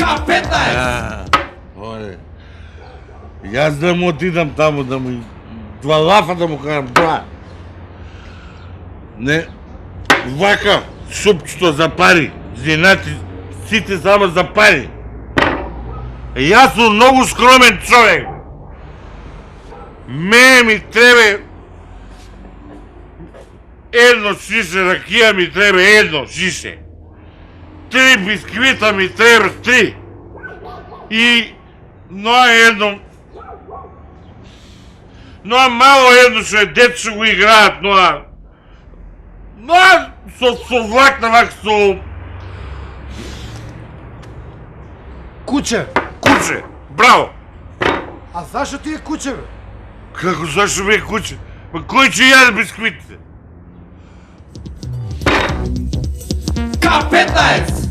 К-15! Оле. Јас да му отидам таму, да му два лафа да му кажам, бра. Не, вака, шупчето за пари, женати, сите само за пари. Јас сум многу скромен човек. Мене ми треба едно шише ракија, ми треба едно шише. 3 бисквита ми треба 3. И едно мало едно што е дет што го играат, со влакна вак со Куче! куче. Браво! А зашо ти е куче, бе? Како зашо ми е куче? Па кој ќе јаде бисквитите? К-15!